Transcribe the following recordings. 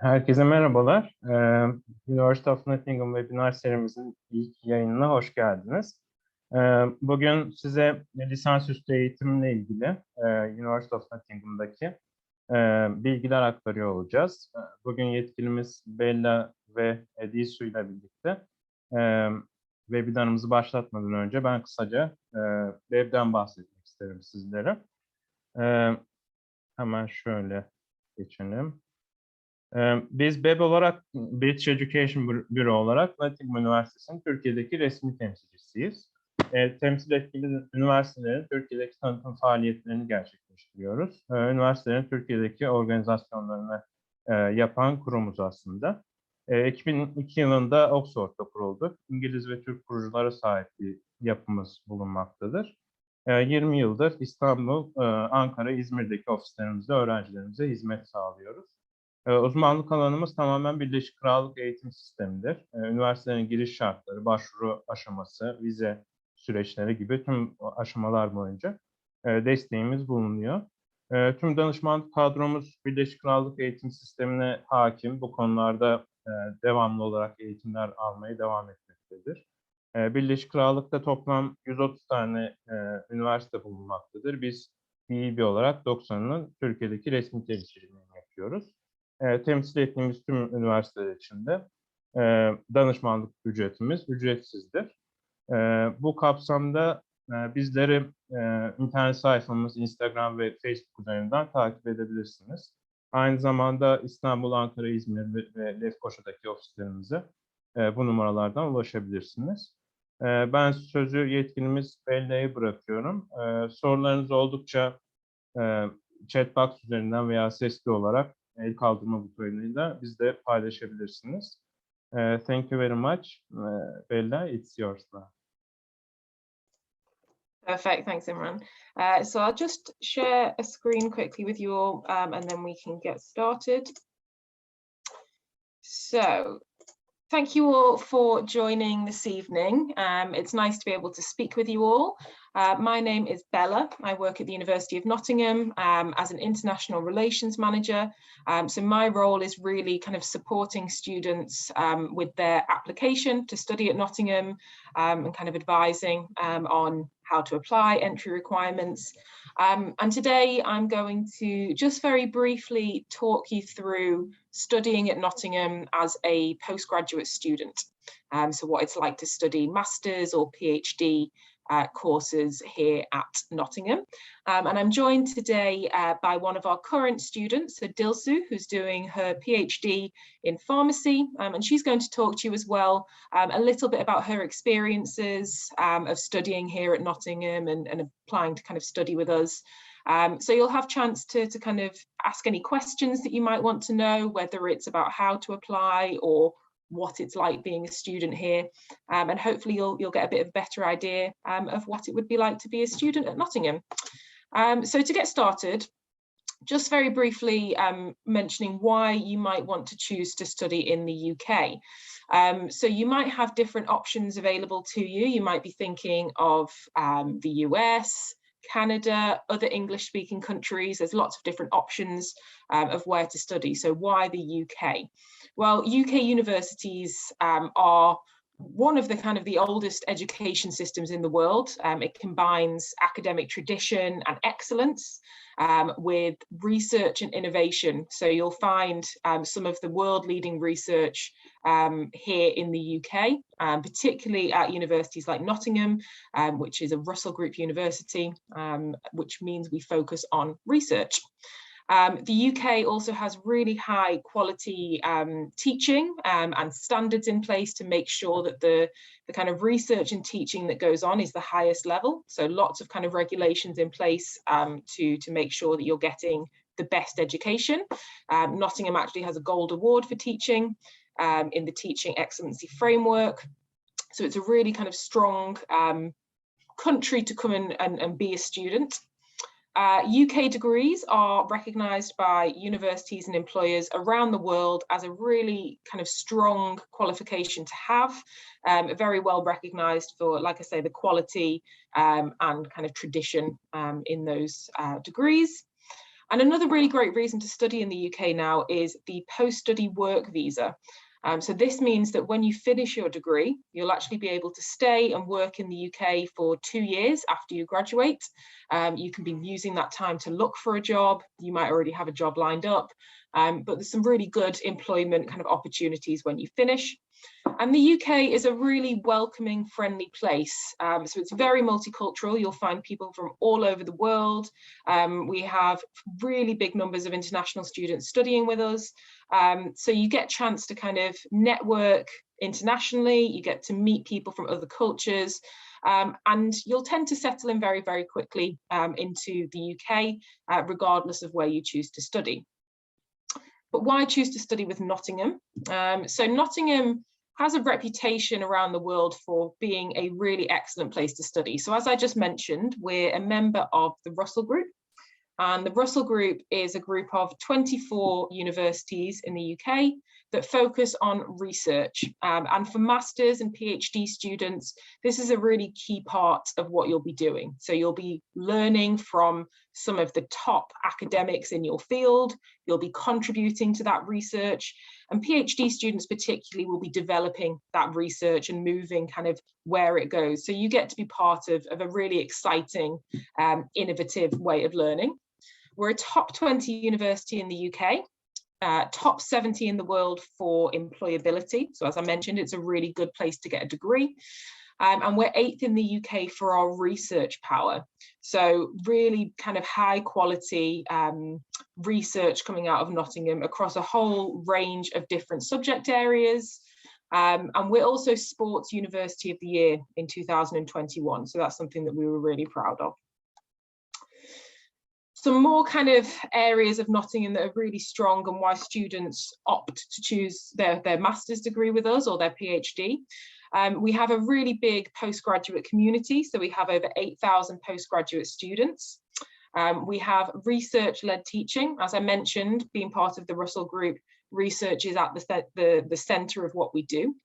Herkese merhabalar. University of Nottingham webinar serimizin ilk yayınına hoş geldiniz. Bugün size lisansüstü eğitimle ilgili University of Nottingham'daki bilgiler aktarıyor olacağız. Bugün yetkilimiz Bella ve Edisu ile birlikte webinarımızı başlatmadan önce ben kısaca webden bahsetmek isterim sizlere. Hemen şöyle geçelim. Biz BEB olarak, British Education Bureau olarak Nottingham Üniversitesi'nin Türkiye'deki resmi temsilcisiyiz. Temsil ettiğimiz üniversitelerin Türkiye'deki tanıtım faaliyetlerini gerçekleştiriyoruz. Üniversitelerin Türkiye'deki organizasyonlarını yapan kurumuz aslında. 2002 yılında Oxford'da kuruldu. İngiliz ve Türk kuruculara sahip bir yapımız bulunmaktadır. 20 yıldır İstanbul, Ankara, İzmir'deki ofislerimizde öğrencilerimize hizmet sağlıyoruz. Uzmanlık alanımız tamamen Birleşik Krallık eğitim sistemidir. Üniversitelerin giriş şartları, başvuru aşaması, vize süreçleri gibi tüm aşamalar boyunca desteğimiz bulunuyor. Tüm danışmanlık kadromuz Birleşik Krallık eğitim sistemine hakim. Bu konularda devamlı olarak eğitimler almaya devam etmektedir. Birleşik Krallık'ta toplam 130 tane üniversite bulunmaktadır. Biz BEB olarak 90'ının Türkiye'deki resmi temsilciliğini yapıyoruz. Temsil ettiğimiz tüm üniversiteler için de danışmanlık ücretimiz ücretsizdir. Bu kapsamda bizleri internet sayfamız, Instagram ve Facebook üzerinden takip edebilirsiniz. Aynı zamanda İstanbul, Ankara, İzmir ve Lefkoşa'daki ofislerimize bu numaralardan ulaşabilirsiniz. Ben sözü yetkilimiz Bella'ya bırakıyorum. Sorularınız oldukça chatbox üzerinden veya sesli olarak el kaldırma butonuyla bizde paylaşabilirsiniz. Thank you very much. Bella, it's yours now. Perfect, thanks Imran. So I'll just share a screen quickly with you all and then we can get started. So, thank you all for joining this evening. It's nice to be able to speak with you all. My name is Bella. I work at the University of Nottingham as an international relations manager. So my role is really kind of supporting students with their application to study at Nottingham and kind of advising on how to apply, entry requirements. And today I'm going to just very briefly talk you through studying at Nottingham as a postgraduate student. So what it's like to study masters or PhD courses here at Nottingham. And I'm joined today by one of our current students, so Dilsu, who's doing her PhD in pharmacy, and she's going to talk to you as well a little bit about her experiences of studying here at Nottingham and applying to kind of study with us. So you'll have chance to kind of ask any questions that you might want to know, whether it's about how to apply or what it's like being a student here, and hopefully you'll get a bit of a better idea of what it would be like to be a student at Nottingham. So to get started, just very briefly mentioning why you might want to choose to study in the UK. So you might have different options available to you. You might be thinking of the US, Canada, other English-speaking countries. There's lots of different options of where to study. So why the UK? Well, UK universities are one of the kind of the oldest education systems in the world. It combines academic tradition and excellence with research and innovation. So you'll find some of the world-leading research here in the UK, particularly at universities like Nottingham, which is a Russell Group university, which means we focus on research. The UK also has really high quality teaching and standards in place to make sure that the kind of research and teaching that goes on is the highest level. So lots of kind of regulations in place to make sure that you're getting the best education. Nottingham actually has a gold award for teaching in the Teaching Excellency Framework. So it's a really kind of strong country to come and be a student. UK degrees are recognised by universities and employers around the world as a really kind of strong qualification to have, very well recognised for, like I say, the quality and kind of tradition in those degrees. And another really great reason to study in the UK now is the post-study work visa. So this means that when you finish your degree, you'll actually be able to stay and work in the UK for 2 years after you graduate. You can be using that time to look for a job. You might already have a job lined up, but there's some really good employment kind of opportunities when you finish. And the UK is a really welcoming, friendly place. So it's very multicultural. You'll find people from all over the world. We have really big numbers of international students studying with us. So you get a chance to kind of network internationally. You get to meet people from other cultures. And you'll tend to settle in very, very quickly into the UK, regardless of where you choose to study. But why choose to study with Nottingham? So Nottingham has a reputation around the world for being a really excellent place to study. So as I just mentioned, we're a member of the Russell Group. And the Russell Group is a group of 24 universities in the UK that focus on research. And for masters and PhD students, this is a really key part of what you'll be doing. So you'll be learning from some of the top academics in your field. You'll be contributing to that research. And PhD students particularly will be developing that research and moving kind of where it goes. So you get to be part of a really exciting, innovative way of learning. We're a top 20 university in the UK, top 70 in the world for employability. So as I mentioned, it's a really good place to get a degree. And we're 8th in the UK for our research power. So really kind of high quality research coming out of Nottingham across a whole range of different subject areas. And we're also Sports University of the Year in 2021. So that's something that we were really proud of. Some more kind of areas of Nottingham that are really strong and why students opt to choose their master's degree with us or their PhD. We have a really big postgraduate community. So we have over 8,000 postgraduate students. We have research-led teaching. As I mentioned, being part of the Russell Group, research is at the centre of what we do.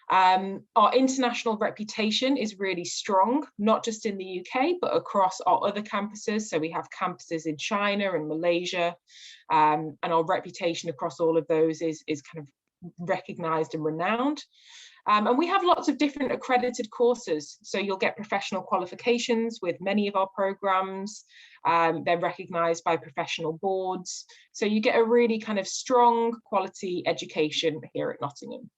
Our international reputation is really strong, not just in the UK, but across our other campuses. So we have campuses in China and Malaysia, and our reputation across all of those is kind of recognised and renowned. And we have lots of different accredited courses. So you'll get professional qualifications with many of our programmes. They're recognised by professional boards. So you get a really kind of strong quality education here at Nottingham.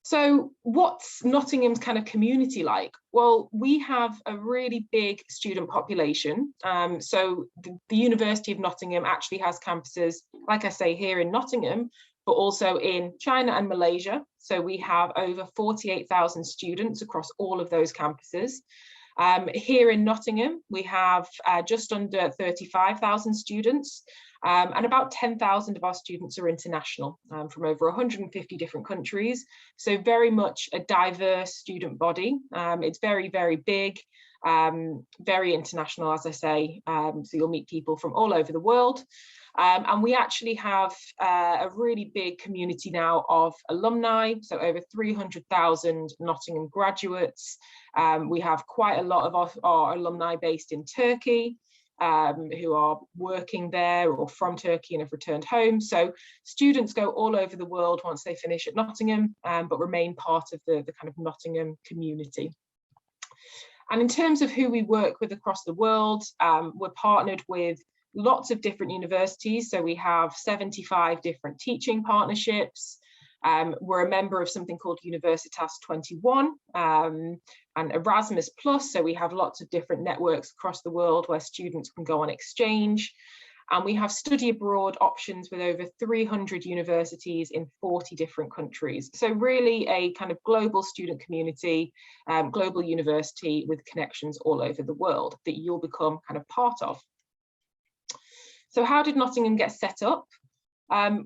So what's Nottingham's kind of community like? Well, we have a really big student population. So the University of Nottingham actually has campuses, like I say, here in Nottingham, but also in China and Malaysia. So we have over 48,000 students across all of those campuses. Here in Nottingham, we have just under 35,000 students, and about 10,000 of our students are international from over 150 different countries. So very much a diverse student body. It's very, very big, very international, as I say. So you'll meet people from all over the world. And we actually have a really big community now of alumni, so over 300,000 Nottingham graduates. We have quite a lot of our alumni based in Turkey, who are working there or from Turkey and have returned home. So students go all over the world once they finish at Nottingham, but remain part of the kind of Nottingham community. And in terms of who we work with across the world, we're partnered with lots of different universities. So we have 75 different teaching partnerships. We're a member of something called Universitas 21 and Erasmus Plus. So we have lots of different networks across the world where students can go on exchange. And we have study abroad options with over 300 universities in 40 different countries. So really a kind of global student community, global university with connections all over the world that you'll become kind of part of. So how did Nottingham get set up?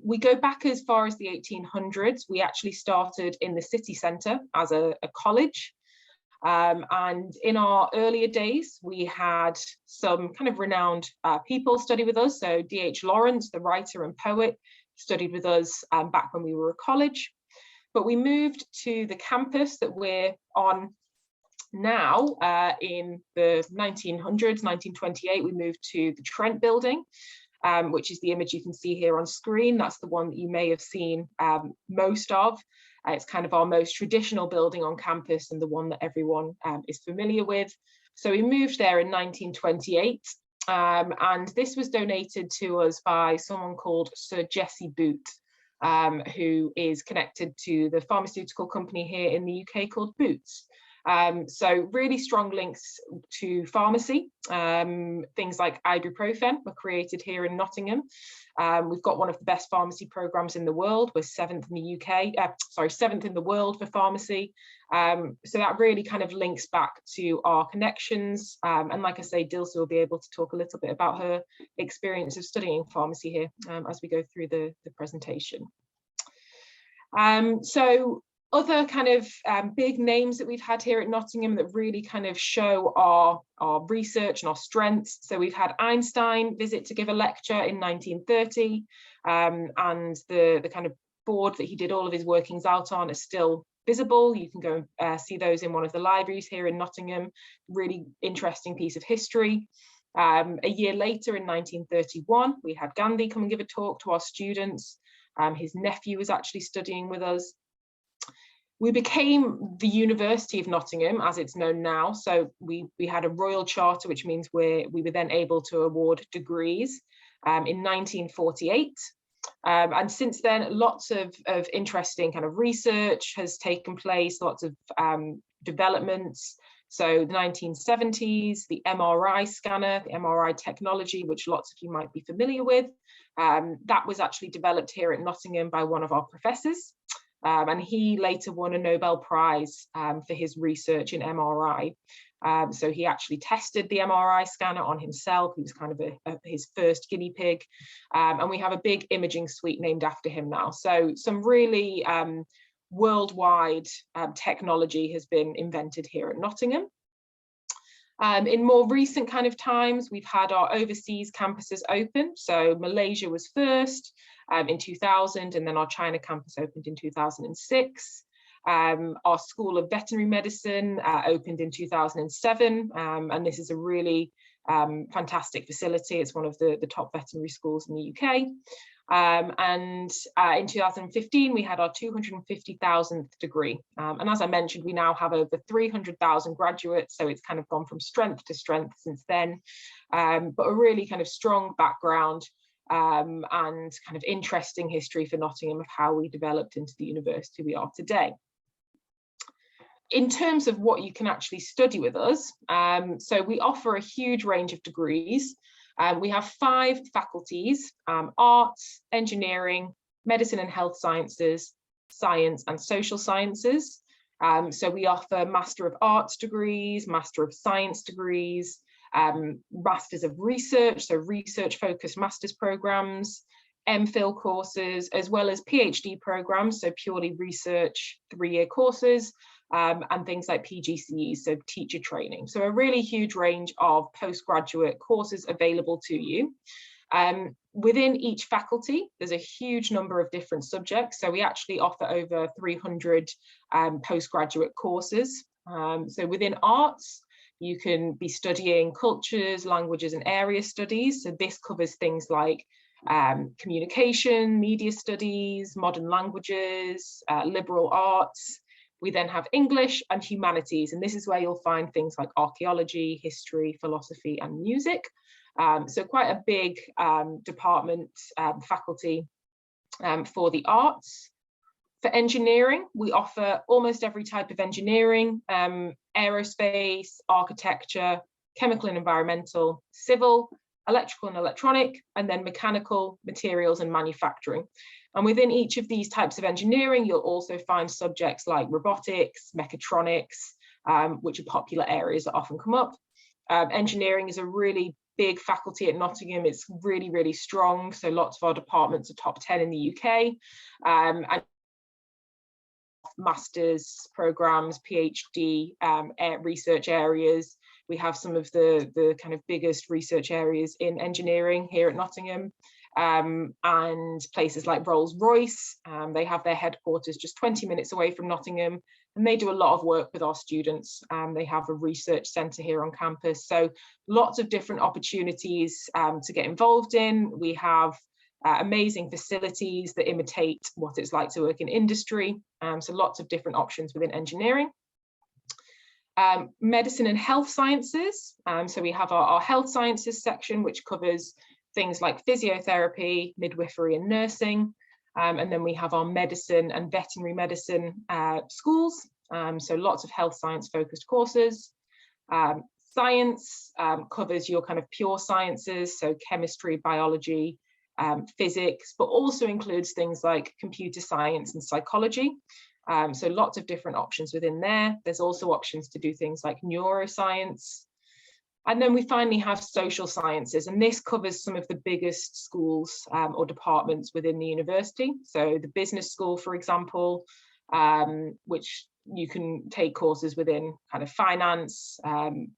We go back as far as the 1800s. We actually started in the city centre as a college. And in our earlier days, we had some kind of renowned people study with us. So D.H. Lawrence, the writer and poet, studied with us back when we were a college. But we moved to the campus that we're on Now, in the 1900s, 1928, we moved to the Trent building, which is the image you can see here on screen. That's the one that you may have seen most of. It's kind of our most traditional building on campus and the one that everyone is familiar with. So we moved there in 1928, and this was donated to us by someone called Sir Jesse Boot, who is connected to the pharmaceutical company here in the UK called Boots. So really strong links to pharmacy. Things like ibuprofen were created here in Nottingham. We've got one of the best pharmacy programs in the world. We're 7th in the UK, 7th in the world for pharmacy. So that really kind of links back to our connections. And like I say, Dilsa will be able to talk a little bit about her experience of studying pharmacy here as we go through the presentation. So other kind of big names that we've had here at Nottingham that really kind of show our research and our strengths. So we've had Einstein visit to give a lecture in 1930, and the kind of board that he did all of his workings out on is still visible. You can go and see those in one of the libraries here in Nottingham. Really interesting piece of history. A year later in 1931, we had Gandhi come and give a talk to our students. His nephew was actually studying with us. We became the University of Nottingham, as it's known now. So we had a royal charter, which means we were then able to award degrees in 1948. And since then, lots of interesting kind of research has taken place, lots of developments. So the 1970s, the MRI scanner, the MRI technology, which lots of you might be familiar with, that was actually developed here at Nottingham by one of our professors. And he later won a Nobel Prize for his research in MRI. So he actually tested the MRI scanner on himself. He was kind of his first guinea pig. And we have a big imaging suite named after him now. So some really worldwide technology has been invented here at Nottingham. In more recent kind of times, we've had our overseas campuses open. So Malaysia was first in 2000, and then our China campus opened in 2006. Our School of Veterinary Medicine opened in 2007, and this is a really fantastic facility. It's one of the top veterinary schools in the UK. And in 2015, we had our 250,000th degree. And as I mentioned, we now have over 300,000 graduates. So it's kind of gone from strength to strength since then, but a really kind of strong background and kind of interesting history for Nottingham of how we developed into the university we are today. In terms of what you can actually study with us, so we offer a huge range of degrees. We have 5 faculties: arts, engineering, medicine and health sciences, science and social sciences. So we offer Master of Arts degrees, Master of Science degrees, Masters of Research, so research-focused master's programs, MPhil courses, as well as PhD programs, so purely research 3-year courses, and things like PGCEs, so teacher training. So a really huge range of postgraduate courses available to you. Within each faculty, there's a huge number of different subjects. So we actually offer over 300 postgraduate courses. So within arts, you can be studying cultures, languages, and area studies. So this covers things like communication, media studies, modern languages, liberal arts. We then have English and humanities, and this is where you'll find things like archaeology, history, philosophy, and music. So quite a big department, faculty for the arts. For engineering, we offer almost every type of engineering: aerospace, architecture, chemical and environmental, civil, electrical and electronic, and then mechanical, materials and manufacturing. And within each of these types of engineering, you'll also find subjects like robotics, mechatronics, which are popular areas that often come up. Engineering is a really big faculty at Nottingham. It's really, really strong. So lots of our departments are top 10 in the UK. And master's programs, PhD research areas. We have some of the kind of biggest research areas in engineering here at Nottingham. and places like Rolls-Royce. They have their headquarters just 20 minutes away from Nottingham, and they do a lot of work with our students. They have a research centre here on campus, so lots of different opportunities to get involved in. We have amazing facilities that imitate what it's like to work in industry, so lots of different options within engineering. Medicine and health sciences, so we have our health sciences section, which covers things like physiotherapy, midwifery and nursing, and then we have our medicine and veterinary medicine schools, so lots of health science focused courses. Science covers your kind of pure sciences, so chemistry, biology, physics, but also includes things like computer science and psychology. So lots of different options within there. There's also options to do things like neuroscience. And then we finally have social sciences, and this covers some of the biggest schools or departments within the university. So the business school, for example, which you can take courses within kind of finance,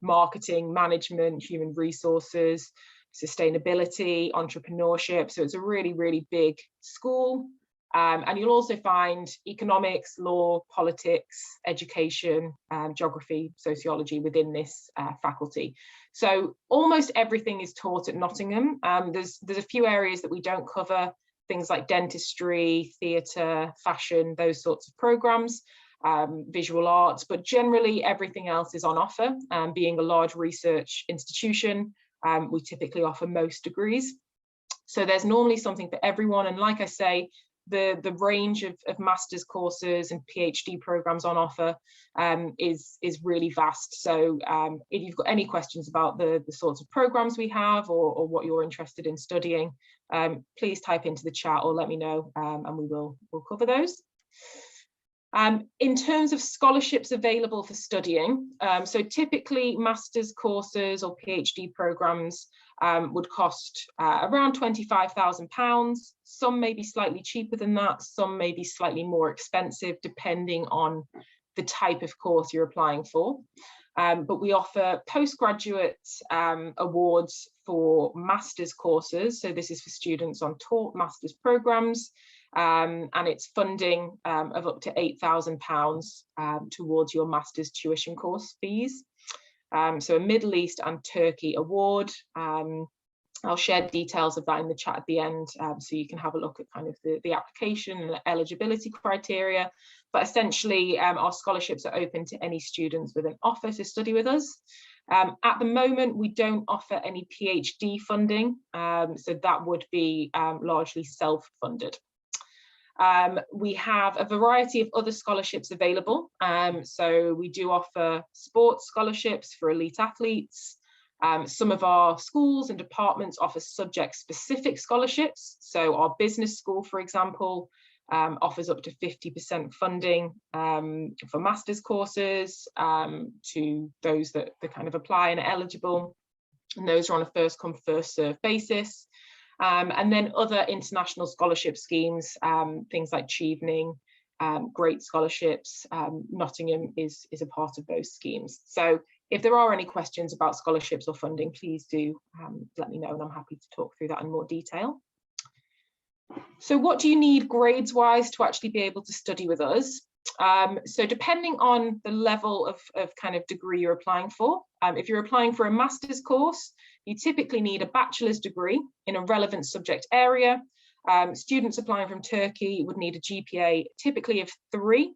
marketing, management, human resources, sustainability, entrepreneurship. So it's a really, really big school. And you'll also find economics, law, politics, education, geography, sociology within this faculty. So almost everything is taught at Nottingham. There's a few areas that we don't cover, things like dentistry, theatre, fashion, those sorts of programmes, visual arts, but generally everything else is on offer. Being a large research institution, we typically offer most degrees. So there's normally something for everyone. And like I say, the range of master's courses and PhD programs on offer is really vast. So if you've got any questions about the sorts of programs we have or what you're interested in studying, please type into the chat or let me know, and we'll cover those. In terms of scholarships available for studying, so typically master's courses or PhD programs would cost around £25,000. Some may be slightly cheaper than that, some may be slightly more expensive depending on the type of course you're applying for. But we offer postgraduate awards for master's courses. So this is for students on taught master's programs. And it's funding of up to £8,000 towards your master's tuition course fees. So a Middle East and Turkey award. I'll share details of that in the chat at the end, so you can have a look at kind of the application and eligibility criteria. But essentially, our scholarships are open to any students with an offer to study with us. At the moment, we don't offer any PhD funding, so that would be largely self-funded. We have a variety of other scholarships available. So we do offer sports scholarships for elite athletes. Some of our schools and departments offer subject-specific scholarships. So our business school, for example, offers up to 50% funding for master's courses to those that kind of apply and are eligible. And those are on a first-come, first-served basis. And then other international scholarship schemes, things like Chevening, Great Scholarships, Nottingham is a part of those schemes. So if there are any questions about scholarships or funding, please do let me know, and I'm happy to talk through that in more detail. So what do you need grades-wise to actually be able to study with us? So depending on the level of kind of degree you're applying for, if you're applying for a master's course, you typically need a bachelor's degree in a relevant subject area. Students applying from Turkey would need a GPA typically of 3.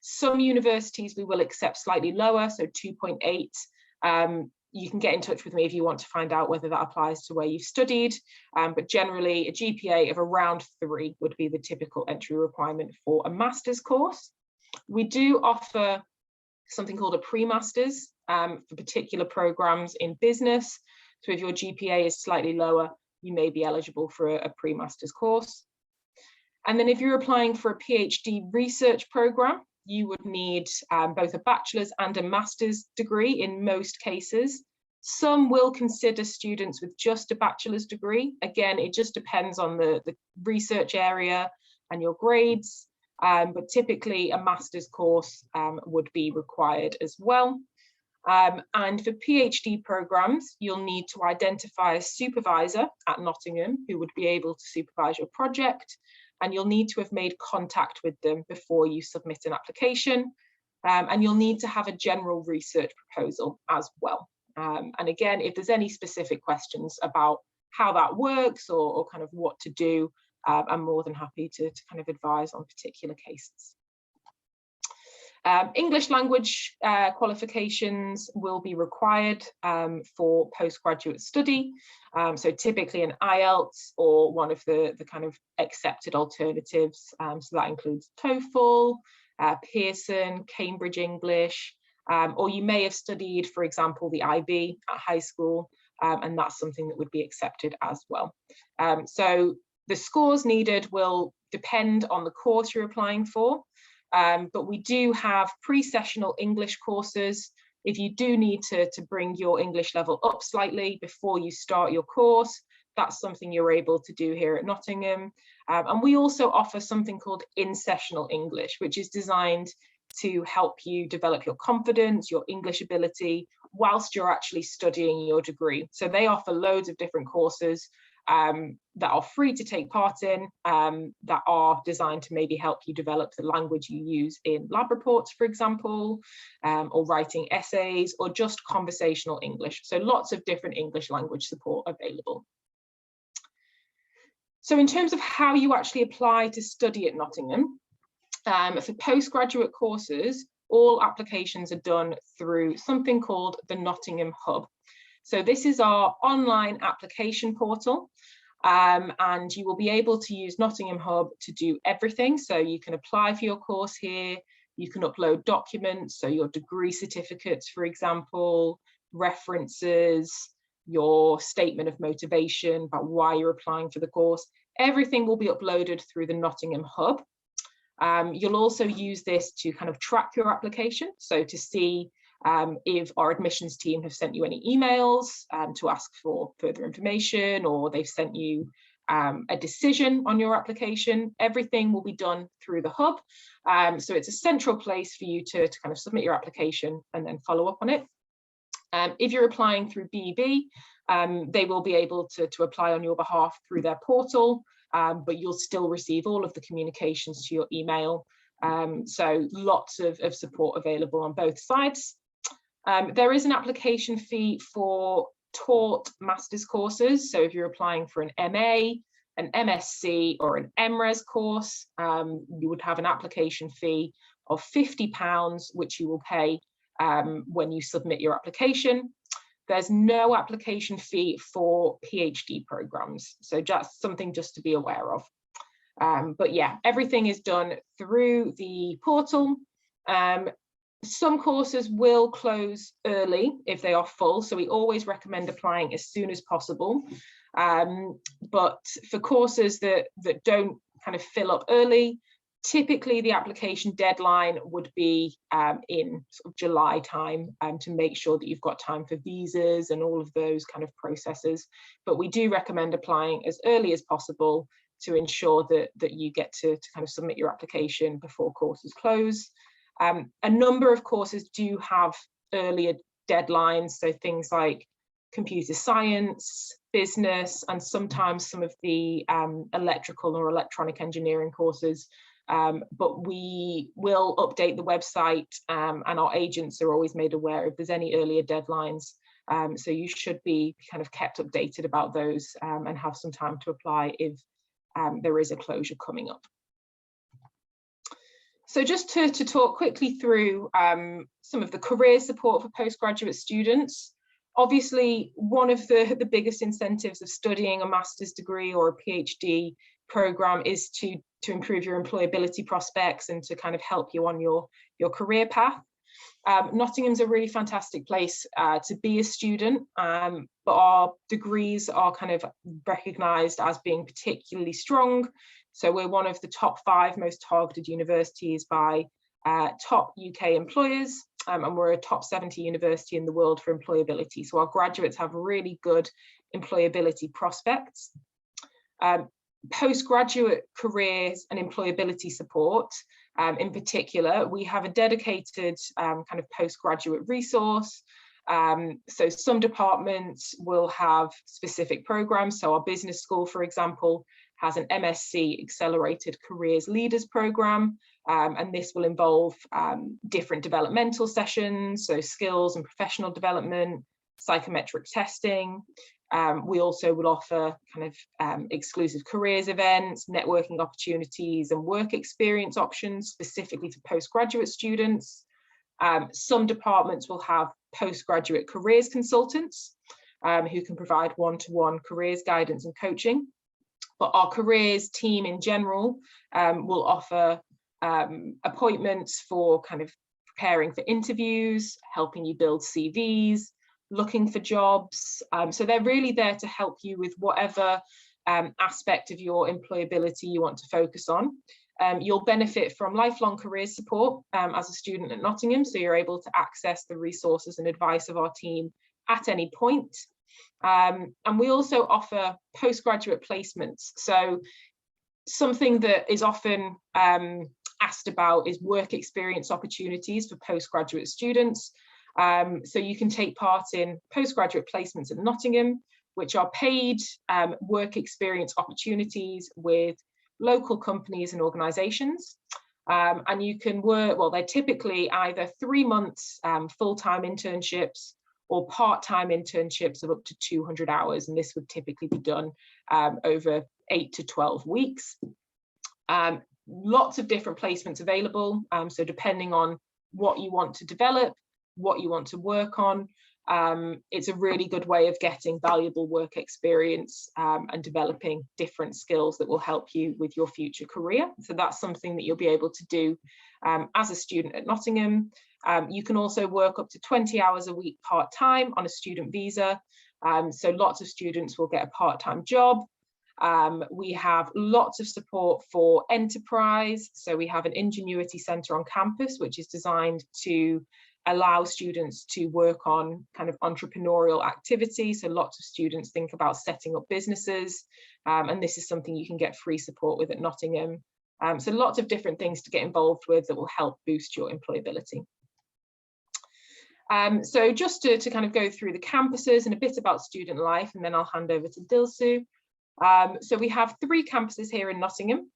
Some universities we will accept slightly lower, so 2.8. You can get in touch with me if you want to find out whether that applies to where you've studied, but generally a GPA of around 3 would be the typical entry requirement for a master's course. We do offer something called a pre-masters for particular programs in business. So if your GPA is slightly lower, you may be eligible for a pre-masters course. And then if you're applying for a PhD research program, you would need both a bachelor's and a master's degree in most cases. Some will consider students with just a bachelor's degree. Again, it just depends on the research area and your grades, but typically a master's course would be required as well. And for PhD programs, you'll need to identify a supervisor at Nottingham who would be able to supervise your project, and you'll need to have made contact with them before you submit an application. And you'll need to have a general research proposal as well. And again, if there's any specific questions about how that works or kind of what to do, I'm more than happy to kind of advise on particular cases. English language qualifications will be required for postgraduate study. So typically an IELTS or one of the kind of accepted alternatives. So that includes TOEFL, Pearson, Cambridge English, or you may have studied, for example, the IB at high school, and that's something that would be accepted as well. So the scores needed will depend on the course you're applying for, but we do have pre-sessional English courses. If you do need to bring your English level up slightly before you start your course, that's something you're able to do here at Nottingham. And we also offer something called in-sessional English, which is designed to help you develop your confidence, your English ability, whilst you're actually studying your degree. So they offer loads of different courses that are free to take part in, that are designed to maybe help you develop the language you use in lab reports, for example, or writing essays, or just conversational English. So lots of different English language support available. So in terms of how you actually apply to study at Nottingham, for postgraduate courses, all applications are done through something called the Nottingham Hub. So this is our online application portal, and you will be able to use Nottingham Hub to do everything. So you can apply for your course here, you can upload documents, so your degree certificates, for example, references, your statement of motivation about why you're applying for the course. Everything will be uploaded through the Nottingham Hub. You'll also use this to kind of track your application, so to see if our admissions team have sent you any emails to ask for further information, or they've sent you a decision on your application. Everything will be done through the hub. So it's a central place for you to kind of submit your application and then follow up on it. If you're applying through BEB, they will be able to apply on your behalf through their portal, but you'll still receive all of the communications to your email. So lots of support available on both sides. There is an application fee for taught master's courses. So if you're applying for an MA, an MSc or an MRes course, you would have an application fee of £50, which you will pay when you submit your application. There's no application fee for PhD programs, so just something just to be aware of. But yeah, everything is done through the portal. Some courses will close early if they are full, so we always recommend applying as soon as possible. But for courses that don't kind of fill up early, typically the application deadline would be in sort of July time, to make sure that you've got time for visas and all of those kind of processes. But we do recommend applying as early as possible to ensure that you get to kind of submit your application before courses close. A number of courses do have earlier deadlines, so things like computer science, business, and sometimes some of the electrical or electronic engineering courses. But we will update the website, and our agents are always made aware if there's any earlier deadlines. So you should be kind of kept updated about those, and have some time to apply if there is a closure coming up. So just to talk quickly through some of the career support for postgraduate students. Obviously, one of the biggest incentives of studying a master's degree or a PhD program is to improve your employability prospects and to kind of help you on your career path. Nottingham's a really fantastic place to be a student, but our degrees are kind of recognised as being particularly strong. So we're one of the top 5 most targeted universities by top UK employers, and we're a top 70 university in the world for employability. So our graduates have really good employability prospects. Postgraduate careers and employability support In particular, we have a dedicated kind of postgraduate resource. So some departments will have specific programs. So our business school, for example, has an MSc Accelerated Careers Leaders program, and this will involve different developmental sessions, so skills and professional development, psychometric testing. We also will offer kind of exclusive careers events, networking opportunities, and work experience options specifically to postgraduate students. Some departments will have postgraduate careers consultants who can provide one-to-one careers guidance and coaching. But our careers team in general will offer appointments for kind of preparing for interviews, helping you build CVs, looking for jobs. So they're really there to help you with whatever aspect of your employability you want to focus on. You'll benefit from lifelong careers support as a student at Nottingham, so you're able to access the resources and advice of our team at any point. And we also offer postgraduate placements. So something that is often asked about is work experience opportunities for postgraduate students. So you can take part in postgraduate placements at Nottingham, which are paid work experience opportunities with local companies and organisations. And you can work, well, they're typically either 3 months full-time internships or part-time internships of up to 200 hours. And this would typically be done over 8 to 12 weeks. Lots of different placements available. So depending on what you want to develop, what you want to work on, it's a really good way of getting valuable work experience and developing different skills that will help you with your future career. So that's something that you'll be able to do as a student at Nottingham. You can also work up to 20 hours a week part-time on a student visa. So lots of students will get a part-time job. We have lots of support for enterprise. So we have an Ingenuity Centre on campus, which is designed to allow students to work on kind of entrepreneurial activity. So lots of students think about setting up businesses, and this is something you can get free support with at Nottingham. So lots of different things to get involved with that will help boost your employability. So just to kind of go through the campuses and a bit about student life, and then I'll hand over to Dilsu. So we have 3 campuses here in Nottingham.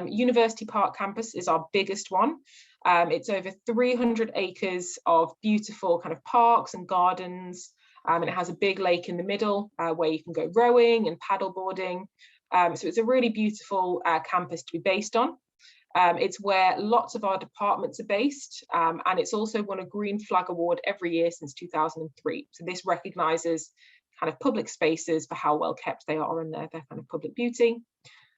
University Park campus is our biggest one. It's over 300 acres of beautiful kind of parks and gardens, and it has a big lake in the middle where you can go rowing and paddleboarding. So it's a really beautiful campus to be based on. It's where lots of our departments are based, and it's also won a Green Flag Award every year since 2003. So this recognises kind of public spaces for how well kept they are and their kind of public beauty.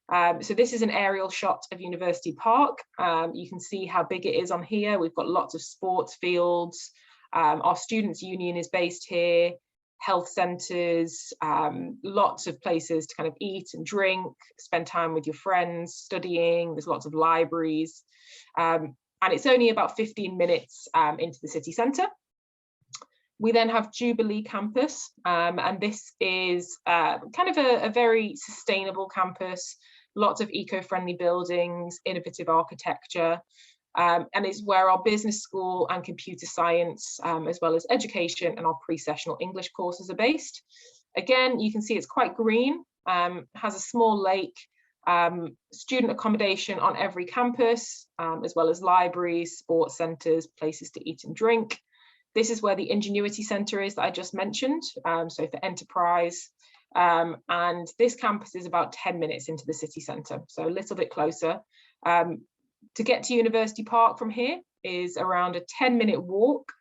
So this is an aerial shot of University Park. You can see how big it is on here. We've got lots of sports fields. Our Students' Union is based here, health centres, lots of places to kind of eat and drink, spend time with your friends, studying. There's lots of libraries. And it's only about 15 minutes into the city centre. We then have Jubilee campus, and this is kind of a very sustainable campus, lots of eco-friendly buildings, innovative architecture, and it's where our business school and computer science, as well as education and our pre-sessional English courses are based. Again, you can see it's quite green, has a small lake, student accommodation on every campus, as well as libraries, sports centres, places to eat and drink. This is where the Ingenuity Centre is that I just mentioned, so for enterprise. And this campus is about 10 minutes into the city centre, so a little bit closer. To get to University Park from here is around a 10-minute walk.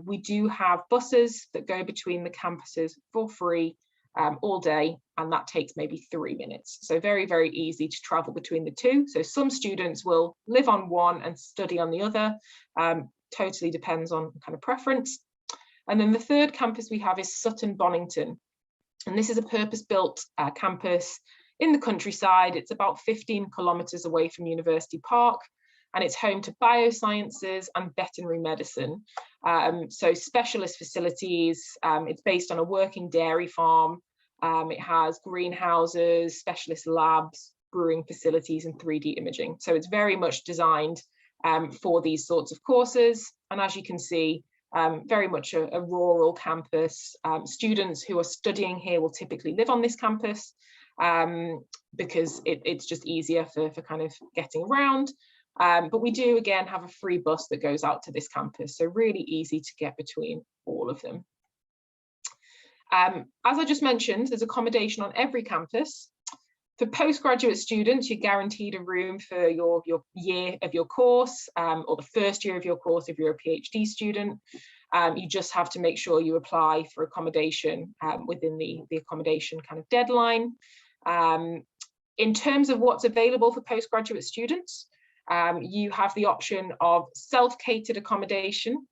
We do have buses that go between the campuses for free all day, and that takes maybe 3 minutes. So very, very easy to travel between the two. So some students will live on one and study on the other. Totally depends on kind of preference. And then the third campus we have is Sutton Bonington. And this is a purpose-built campus in the countryside. It's about 15 kilometres away from University Park, and it's home to biosciences and veterinary medicine. So specialist facilities. It's based on a working dairy farm. It has greenhouses, specialist labs, brewing facilities and 3D imaging. So it's very much designed for these sorts of courses. And as you can see, very much a rural campus. Students who are studying here will typically live on this campus because it's just easier for kind of getting around. But we do, again, have a free bus that goes out to this campus, so really easy to get between all of them. As I just mentioned, there's accommodation on every campus. For postgraduate students, you're guaranteed a room for your year of your course, or the first year of your course if you're a PhD student. You just have to make sure you apply for accommodation within the accommodation kind of deadline. In terms of what's available for postgraduate students, you have the option of self-catered accommodation.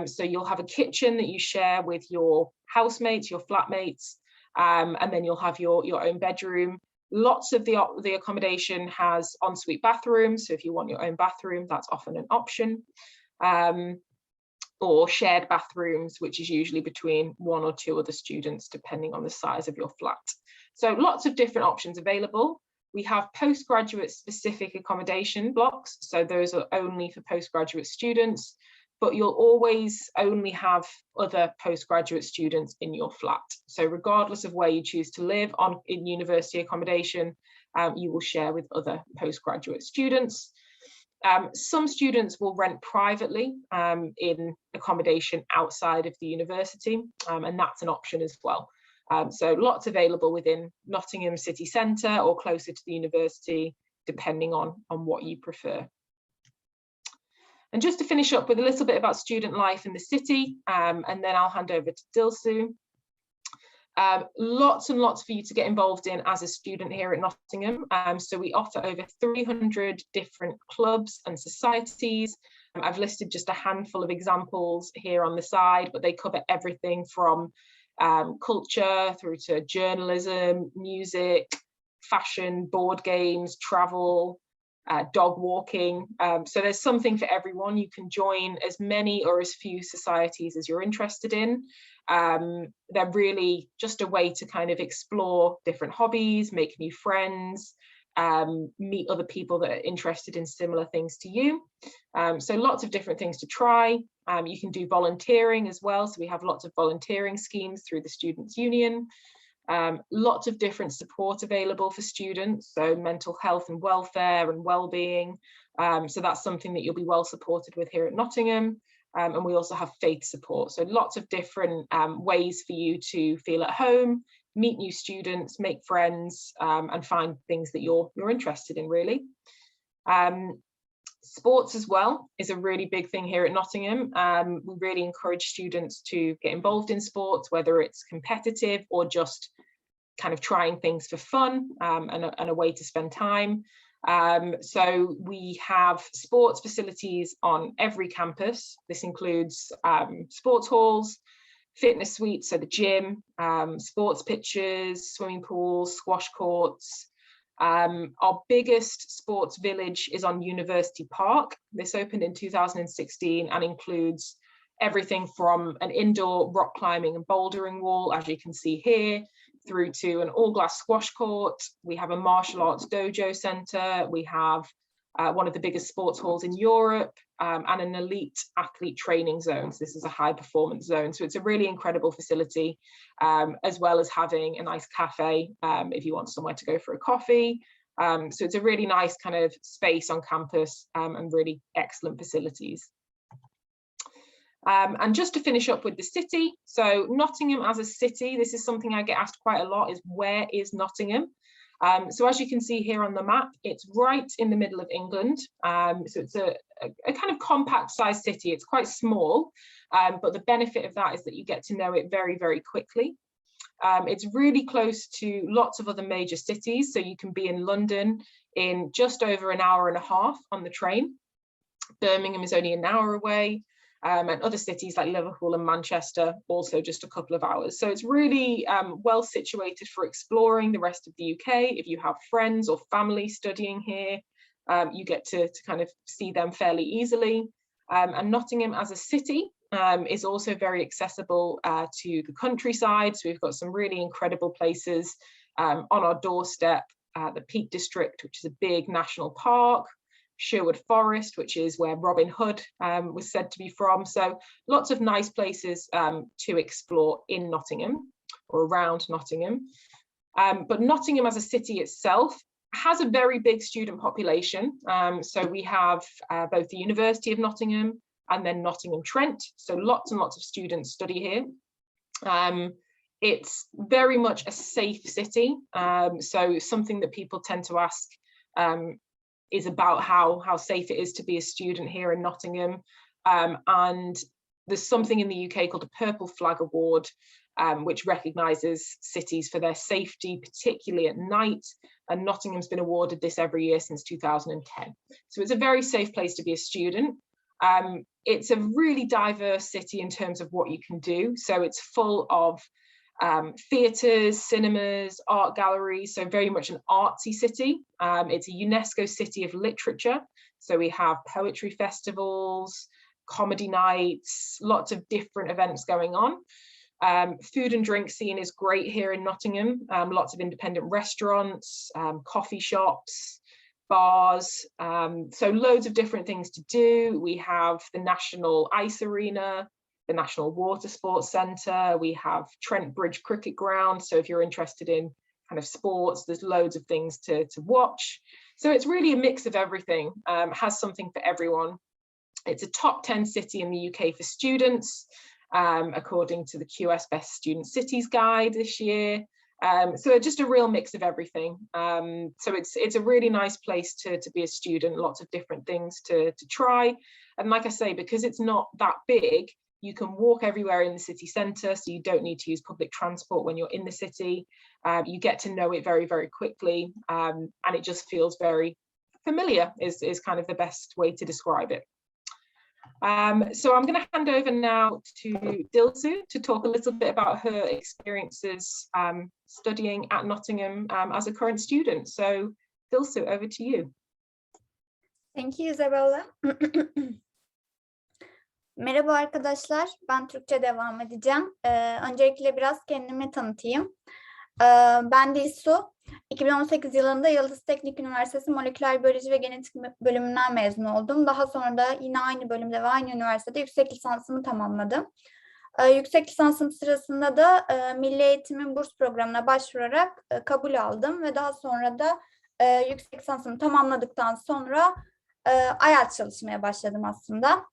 So you'll have a kitchen that you share with your housemates, your flatmates, and then you'll have your own bedroom. Lots of the accommodation has ensuite bathrooms, so if you want your own bathroom, that's often an option. Or shared bathrooms, which is usually between 1 or 2 other students, depending on the size of your flat. So lots of different options available. We have postgraduate specific accommodation blocks, so those are only for postgraduate students, but you'll always only have other postgraduate students in your flat. So regardless of where you choose to live in university accommodation, you will share with other postgraduate students. Some students will rent privately in accommodation outside of the university, and that's an option as well. So lots available within Nottingham city centre or closer to the university, depending on what you prefer. And just to finish up with a little bit about student life in the city, and then I'll hand over to Dilsu. Lots and lots for you to get involved in as a student here at Nottingham. So we offer over 300 different clubs and societies. I've listed just a handful of examples here on the side, but they cover everything from culture through to journalism, music, fashion, board games, travel, dog walking. So there's something for everyone. You can join as many or as few societies as you're interested in. They're really just a way to kind of explore different hobbies, make new friends, meet other people that are interested in similar things to you. So lots of different things to try. You can do volunteering as well. So we have lots of volunteering schemes through the Students' Union. Lots of different support available for students, so mental health and welfare and well-being. So that's something that you'll be well supported with here at Nottingham. And we also have faith support. So lots of different ways for you to feel at home, meet new students, make friends, and find things that you're interested in, really. Sports as well is a really big thing here at Nottingham. We really encourage students to get involved in sports, whether it's competitive or just kind of trying things for fun and a way to spend time. So we have sports facilities on every campus. This includes sports halls, fitness suites, so the gym, sports pitches, swimming pools, squash courts. Our biggest sports village is on University Park. This opened in 2016 and includes everything from an indoor rock climbing and bouldering wall, as you can see here, through to an all-glass squash court. We have a martial arts dojo centre. We have one of the biggest sports halls in Europe, and an elite athlete training zone. So this is a high performance zone. So it's a really incredible facility, as well as having a nice cafe if you want somewhere to go for a coffee. So it's a really nice kind of space on campus, and really excellent facilities. And just to finish up with the city, so Nottingham as a city, this is something I get asked quite a lot, is where is Nottingham? So as you can see here on the map, it's right in the middle of England. So it's a kind of compact sized city. It's quite small, but the benefit of that is that you get to know it very, very quickly. It's really close to lots of other major cities. So you can be in London in just over an hour and a half on the train. Birmingham is only an hour away. And other cities like Liverpool and Manchester, also just a couple of hours. So it's really well situated for exploring the rest of the UK. If you have friends or family studying here, you get to kind of see them fairly easily. And Nottingham as a city is also very accessible to the countryside. So we've got some really incredible places on our doorstep the Peak District, which is a big national park, Sherwood Forest, which is where Robin Hood was said to be from. So lots of nice places to explore in Nottingham or around Nottingham. But Nottingham as a city itself has a very big student population. So we have both the University of Nottingham and then Nottingham Trent. So lots and lots of students study here. It's very much a safe city. So something that people tend to ask is about how safe it is to be a student here in Nottingham. And there's something in the UK called a Purple Flag Award, which recognises cities for their safety, particularly at night. And Nottingham's been awarded this every year since 2010. So it's a very safe place to be a student. It's a really diverse city in terms of what you can do. So it's full of theatres, cinemas, art galleries, so very much an artsy city. It's a UNESCO City of Literature. So we have poetry festivals, comedy nights, lots of different events going on. Food and drink scene is great here in Nottingham. Lots of independent restaurants, coffee shops, bars, so loads of different things to do. We have the National Ice Arena, the National Water Sports Centre, we have Trent Bridge Cricket Ground. So if you're interested in kind of sports, there's loads of things to watch. So it's really a mix of everything, has something for everyone. It's a top 10 city in the UK for students, according to the QS Best Student Cities Guide this year. So just a real mix of everything. So it's a really nice place to be a student, lots of different things to try. And like I say, because it's not that big, you can walk everywhere in the city centre, so you don't need to use public transport when you're in the city. You get to know it very, very quickly, and it just feels very familiar is kind of the best way to describe it. So I'm going to hand over now to Dilsu to talk a little bit about her experiences studying at Nottingham as a current student. So Dilsu, over to you. Thank you, Isabella. Merhaba arkadaşlar, ben Türkçe devam edeceğim. Öncelikle biraz kendimi tanıtayım. Ben Dilsu, 2018 yılında Yıldız Teknik Üniversitesi Moleküler Biyoloji ve Genetik bölümünden mezun oldum. Daha sonra da yine aynı bölümde ve aynı üniversitede yüksek lisansımı tamamladım. Yüksek lisansım sırasında da Milli Eğitim'in burs programına başvurarak kabul aldım ve daha sonra da yüksek lisansımı tamamladıktan sonra IELTS çalışmaya başladım aslında.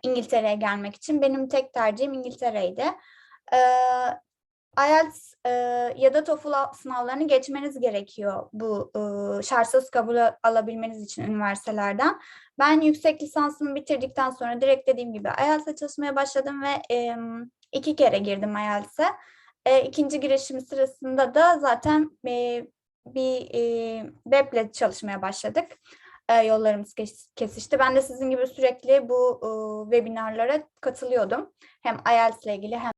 İngiltere'ye gelmek için. Benim tek tercihim İngiltere'ydi. IELTS ya da TOEFL sınavlarını geçmeniz gerekiyor bu şartsız kabul alabilmeniz için üniversitelerden. Ben yüksek lisansımı bitirdikten sonra direkt dediğim gibi IELTS'e çalışmaya başladım ve 2 kere girdim IELTS'e. İkinci girişim sırasında da zaten bir weble çalışmaya başladık. Yollarımız kesişti. Ben de sizin gibi sürekli bu webinarlara katılıyordum. Hem IELTS ile ilgili hem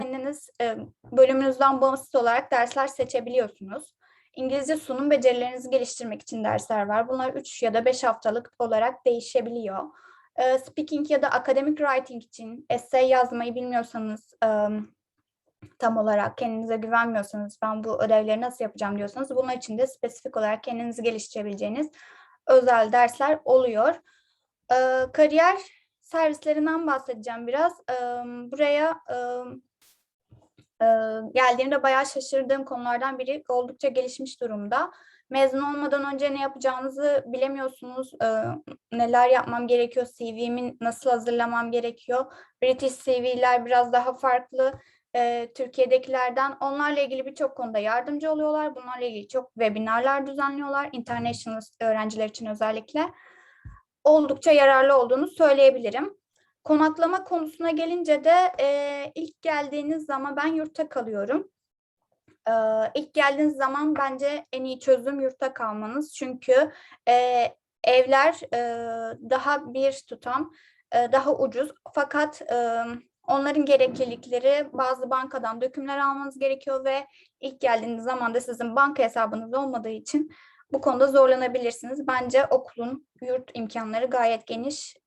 kendiniz bölümünüzden bağımsız olarak dersler seçebiliyorsunuz. İngilizce sunum becerilerinizi geliştirmek için dersler var. Bunlar 3 ya da 5 haftalık olarak değişebiliyor. Speaking ya da academic writing için essay yazmayı bilmiyorsanız, tam olarak kendinize güvenmiyorsanız, ben bu ödevleri nasıl yapacağım diyorsanız, bunlar için de spesifik olarak kendinizi geliştirebileceğiniz özel dersler oluyor. Kariyer servislerinden bahsedeceğim biraz. Buraya geldiğimde bayağı şaşırdığım konulardan biri, oldukça gelişmiş durumda. Mezun olmadan önce ne yapacağınızı bilemiyorsunuz. Neler yapmam gerekiyor, CV'mi nasıl hazırlamam gerekiyor. British CV'ler biraz daha farklı Türkiye'dekilerden. Onlarla ilgili birçok konuda yardımcı oluyorlar. Bunlarla ilgili çok webinarlar düzenliyorlar. International öğrenciler için özellikle. Oldukça yararlı olduğunu söyleyebilirim. Konaklama konusuna gelince de ilk geldiğiniz zaman, ben yurtta kalıyorum. İlk geldiğiniz zaman bence en iyi çözüm yurtta kalmanız. Çünkü evler daha bir tutam, daha ucuz. Fakat onların gereklilikleri, bazı bankadan dökümler almanız gerekiyor ve ilk geldiğiniz zaman da sizin banka hesabınız olmadığı için bu konuda zorlanabilirsiniz. Bence okulun yurt imkanları gayet geniş.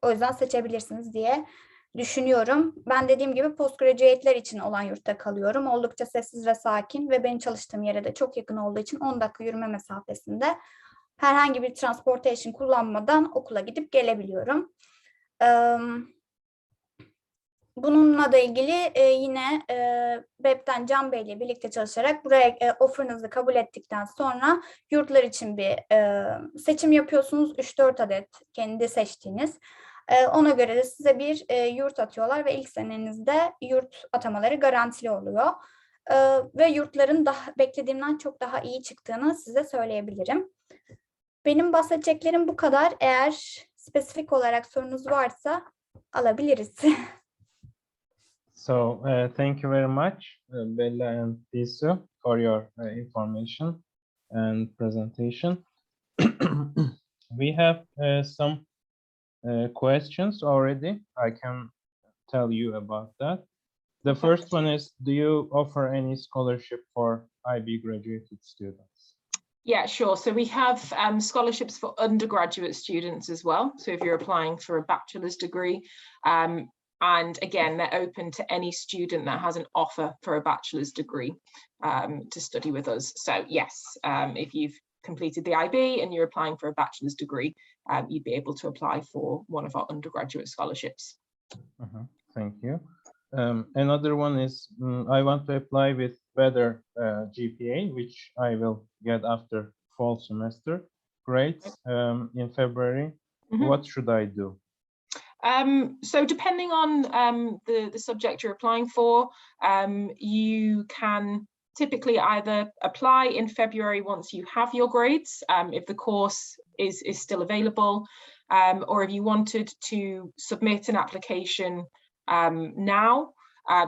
O yüzden seçebilirsiniz diye düşünüyorum. Ben dediğim gibi postgraduate'ler için olan yurtta kalıyorum. Oldukça sessiz ve sakin ve benim çalıştığım yere de çok yakın olduğu için 10 dakika yürüme mesafesinde herhangi bir transportation kullanmadan okula gidip gelebiliyorum. Bununla da ilgili yine webten Can Bey ile birlikte çalışarak buraya offer'ınızı kabul ettikten sonra yurtlar için bir seçim yapıyorsunuz. 3-4 adet kendi seçtiğiniz. Ona göre de size bir yurt atıyorlar ve ilk senenizde yurt atamaları garantili oluyor. Ve yurtların beklediğimden çok daha iyi çıktığını size söyleyebilirim. Benim bahsedeceklerim bu kadar. Eğer spesifik olarak sorunuz varsa alabiliriz. So, thank you very much, Bella and Lisu, for your information and presentation. We have some questions already. I can tell you about that. The first one is, do you offer any scholarship for IB graduated students? Yeah, sure. So we have scholarships for undergraduate students as well. So if you're applying for a bachelor's degree, and again, they're open to any student that has an offer for a bachelor's degree to study with us. So yes, if you've completed the IB and you're applying for a bachelor's degree, you'd be able to apply for one of our undergraduate scholarships. Thank you. Another one is, I want to apply with better GPA, which I will get after fall semester grades in February. What should I do? So depending on the subject you're applying for, you can typically either apply in February once you have your grades, if the course is still available, or if you wanted to submit an application now,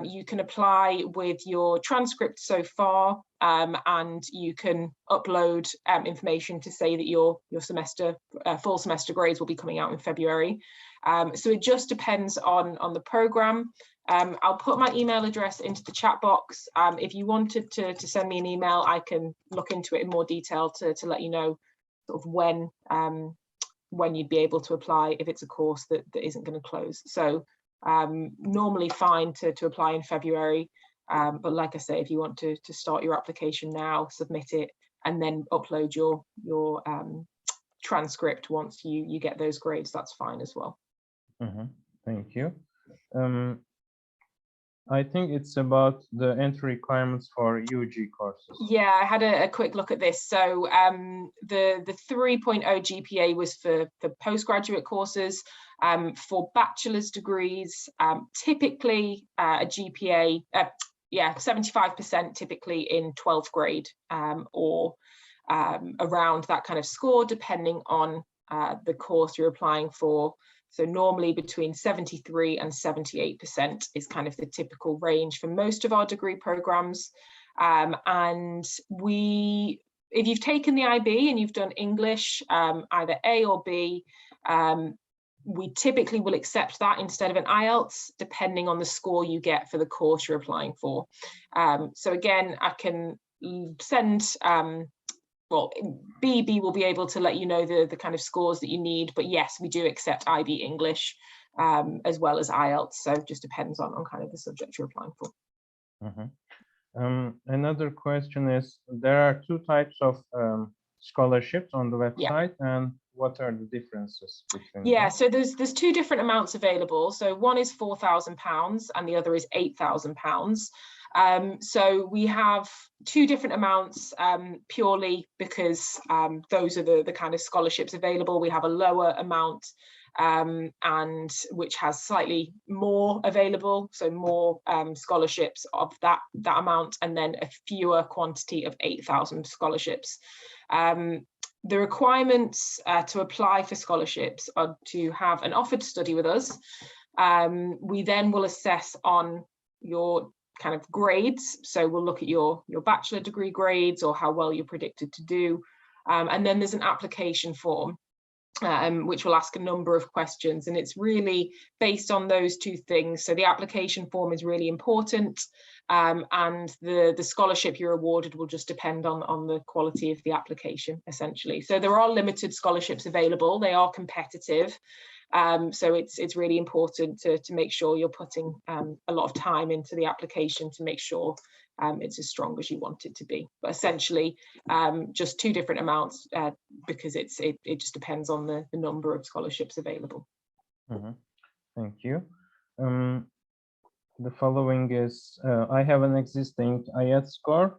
you can apply with your transcript so far, and you can upload information to say that your full semester grades will be coming out in February. So it just depends on the program. I'll put my email address into the chat box. If you wanted to send me an email, I can look into it in more detail to let you know sort of when you'd be able to apply if it's a course that isn't going to close. So normally fine to apply in February, but like I say, if you want to start your application now, submit it, and then upload your transcript once you get those grades, that's fine as well. Thank you. I think it's about the entry requirements for UG courses. Yeah, I had a quick look at this. So the 3.0 GPA was for postgraduate courses. For bachelor's degrees, typically a GPA, 75% typically in 12th grade, or around that kind of score, depending on the course you're applying for. So normally between 73 and 78% is kind of the typical range for most of our degree programs. And if you've taken the IB and you've done English, either A or B, we typically will accept that instead of an IELTS, depending on the score you get for the course you're applying for. So again, I can send, well, BB will be able to let you know the kind of scores that you need, but yes, we do accept IB English as well as IELTS, so it just depends on kind of the subject you're applying for. Another question is, there are two types of scholarships on the website, and what are the differences between them? So there's two different amounts available. So one is £4,000 and the other is £8,000. So we have two different amounts purely because those are the kind of scholarships available. We have a lower amount and which has slightly more available, so more scholarships of that amount, and then a fewer quantity of 8,000 scholarships. The requirements to apply for scholarships are to have an offer to study with us. We then will assess on your kind of grades, so we'll look at your bachelor degree grades or how well you're predicted to do, and then there's an application form which will ask a number of questions, and it's really based on those two things. So the application form is really important, and the scholarship you're awarded will just depend on the quality of the application, essentially. So there are limited scholarships available. They are competitive, so it's really important to make sure you're putting a lot of time into the application to make sure it's as strong as you want it to be. But essentially, just two different amounts because it just depends on the number of scholarships available. Thank you. The following is, I have an existing IELTS score.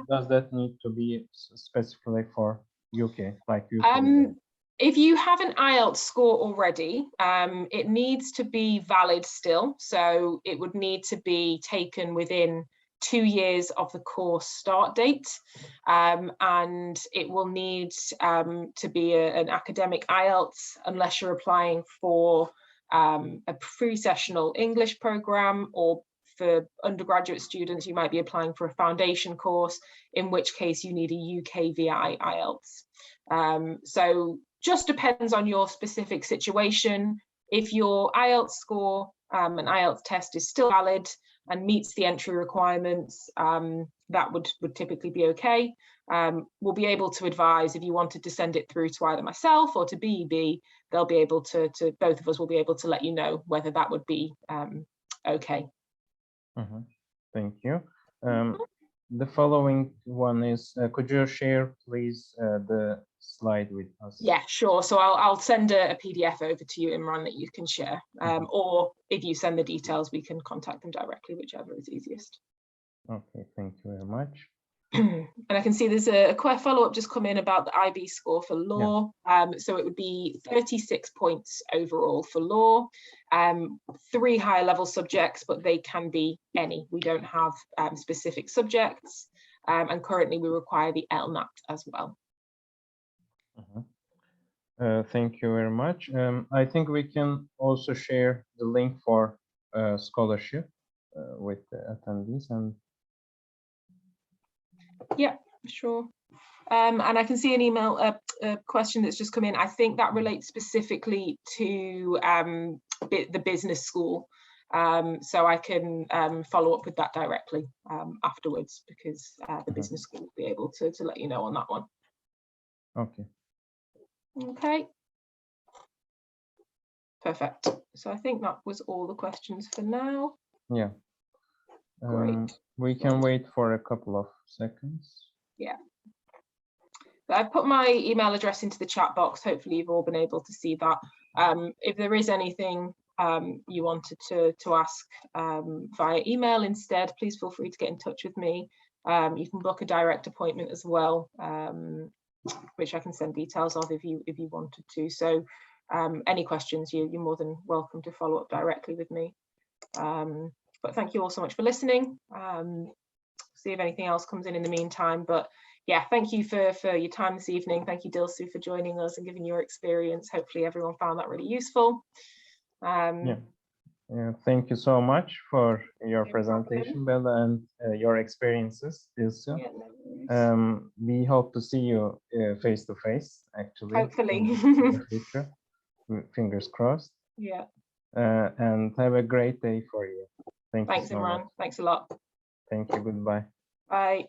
Does that need to be specifically for UK, like UK? If you have an IELTS score already, it needs to be valid still. So it would need to be taken within 2 years of the course start date, and it will need to be an academic IELTS unless you're applying for a pre-sessional English program, or for undergraduate students you might be applying for a foundation course, in which case you need a UKVI IELTS. So just depends on your specific situation. If your IELTS score, an IELTS test is still valid and meets the entry requirements, that would typically be okay. We'll be able to advise if you wanted to send it through to either myself or to BEB, they'll be able to both of us will be able to let you know whether that would be okay. Thank you. The following one is, could you share, please, the slide with us? Yeah, sure. So I'll send a PDF over to you, Imran, that you can share. Or if you send the details, we can contact them directly, whichever is easiest. Okay, thank you very much. And I can see there's a quick follow-up just come in about the IB score for law. So it would be 36 points overall for law, 3 higher level subjects, but they can be any. We don't have specific subjects, and currently we require the LNAT as well. Thank you very much. I think we can also share the link for scholarship with the attendees. And yeah, sure. And I can see an email, a question that's just come in. I think that relates specifically to the business school. So I can follow up with that directly afterwards, because the business school will be able to let you know on that one. Okay. Okay. Perfect. So I think that was all the questions for now. Yeah. Great. We can wait for a couple of seconds. Yeah. I've put my email address into the chat box. Hopefully you've all been able to see that. If there is anything you wanted to ask via email instead, please feel free to get in touch with me. You can book a direct appointment as well, which I can send details of if you wanted to. So any questions, you're more than welcome to follow up directly with me. But thank you all so much for listening. See if anything else comes in the meantime. But yeah, thank you for your time this evening. Thank you, Dilsu, for joining us and giving your experience. Hopefully everyone found that really useful. Yeah, thank you so much for your presentation, Bella, and your experiences, Dilsu. Yeah, no we hope to see you face to face, actually. hopefully. In the future. Fingers crossed. Yeah. And have a great day for you. Thanks Thanks, so much. Imran. Thanks a lot. Thank you. Goodbye. Bye.